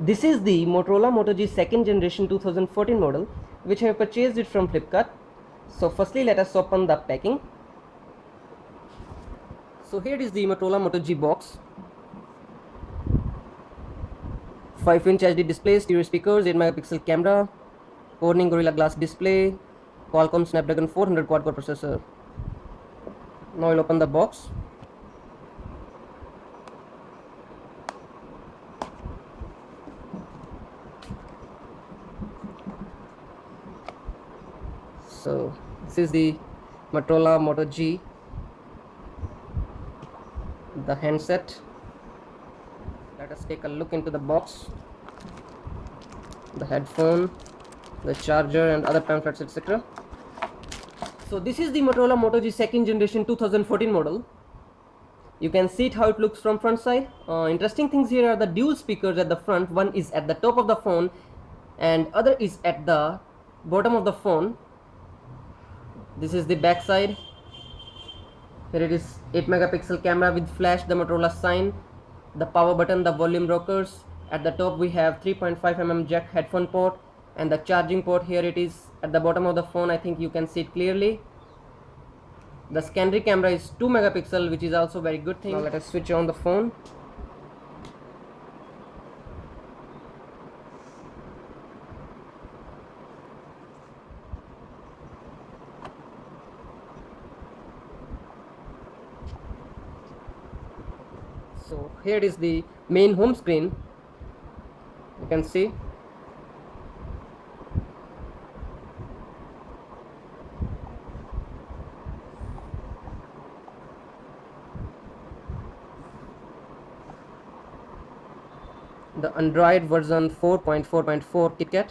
This is the Motorola Moto G second generation 2014 model, which I have purchased it from Flipkart. So firstly, let us open the packing. So here is the Motorola Moto G box. 5-inch HD display, stereo speakers, 8 megapixel camera, Corning Gorilla Glass display, Qualcomm Snapdragon 400 quad-core processor. Now I'll open the box. So this is the Motorola Moto G, the handset. Let us take a look into the box, the headphone, the charger and other pamphlets, etc. So this is the Motorola Moto G second generation 2014 model. You can see it how it looks from front side. Interesting things here are the dual speakers at the front. One is at the top of the phone and other is at the bottom of the phone. This is the back side. Here it is, 8 megapixel camera with flash, the Motorola sign, the power button, the volume rockers. At the top we have 3.5mm jack headphone port and the charging port. Here it is at the bottom of the phone. I think you can see it clearly. The secondary camera is 2 megapixel, which is also very good thing. Now let us switch on the phone. So here is the main home screen. You can see the Android version 4.4.4 KitKat.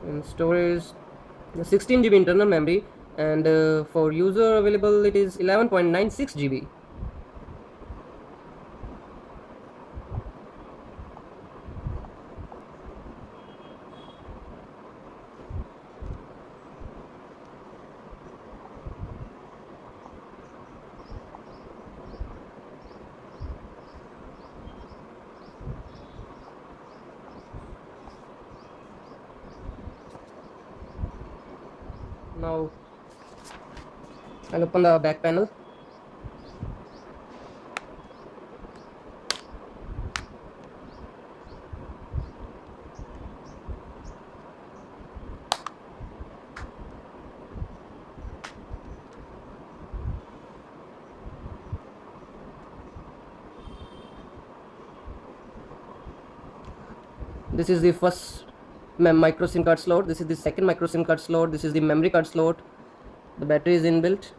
And storage, 16 GB internal memory, and for user available it is 11.96 GB. Now I'll open the back panel. This is the first micro SIM card slot. This is the second micro SIM card slot. This is the memory card slot. The battery is inbuilt.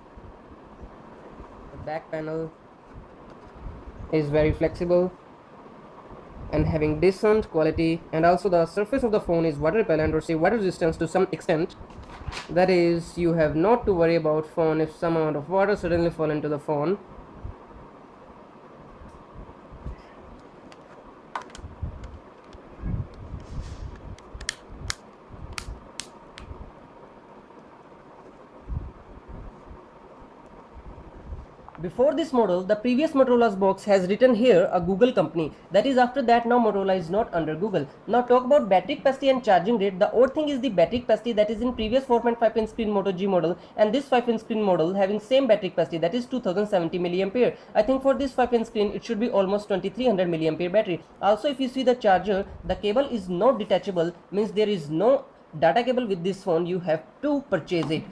The back panel is very flexible and having decent quality, and also the surface of the phone is water repellent or say water resistance to some extent. That is, you have not to worry about phone if some amount of water suddenly fall into the phone. Before this model, the previous Motorola's box has written here a Google company. That is, after that now Motorola is not under Google. Now talk about battery capacity and charging rate. The odd thing is the battery capacity, that is in previous 4.5-inch screen Moto G model and this 5-inch screen model having same battery capacity, that is 2070 mAh. I think for this 5-inch screen it should be almost 2300 mAh battery. Also, if you see the charger, the cable is not detachable, means there is no data cable with this phone. You have to purchase it.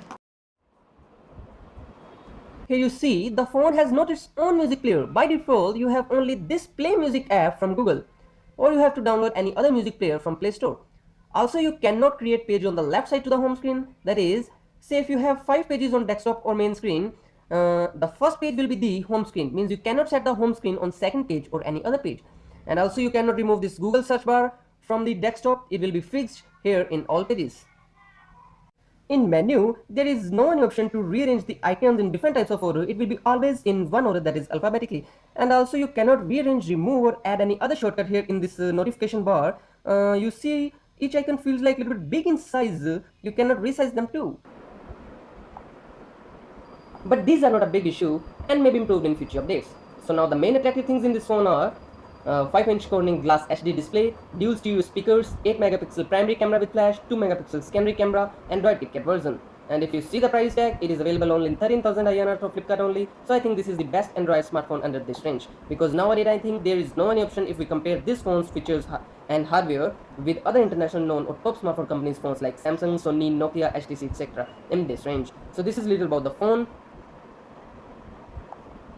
Here you see the phone has not its own music player. By default, you have only this Play Music app from Google, or you have to download any other music player from Play Store. Also, you cannot create page on the left side to the home screen. That is, say if you have 5 pages on desktop or main screen, the first page will be the home screen. Means you cannot set the home screen on second page or any other page. And also you cannot remove this Google search bar from the desktop. It will be fixed here in all pages. In menu, there is no any option to rearrange the icons in different types of order. It will be always in one order, that is alphabetically. And also you cannot rearrange, remove or add any other shortcut here in this notification bar. You see each icon feels like a little bit big in size. You cannot resize them too. But these are not a big issue, and may be improved in future updates. So now the main attractive things in this phone are 5-inch Corning glass HD display, dual stereo speakers, 8 megapixel primary camera with flash, 2 megapixel secondary camera, Android KitKat version. And if you see the price tag, it is available only in 13,000 INR for Flipkart only. So I think this is the best Android smartphone under this range, because nowadays I think there is no any option if we compare this phone's features and hardware with other international known or top smartphone companies phones like Samsung, Sony, Nokia, HTC, etc. in this range. So this is little about the phone.